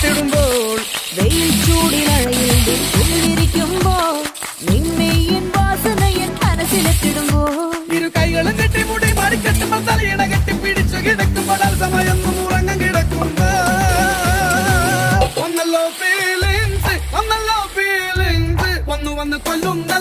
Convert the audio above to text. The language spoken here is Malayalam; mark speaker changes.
Speaker 1: കെട്ടിടുമ്പോൾ
Speaker 2: വെയിൽ ചൂടിനഴയിൽ ഉള്ളിരിക്കുമ്പോൾ നിന്നെ എൻ വാസനയൻ മനസ്സിലെത്തിടുമ്പോൾ
Speaker 1: ഇരു കൈകളും കെട്ടി മുടി മടിക്കെട്ടുമ്പോൾ തലയിണ കെട്ടി പിടിച്ചു കിടക്കുമ്പോൾ സമയം ഉറങ്ങാൻ കിടക്കുമ്പോ ഒന്നല്ലോ ഫീലിങ്സ് വന്നു കൊല്ലുന്ന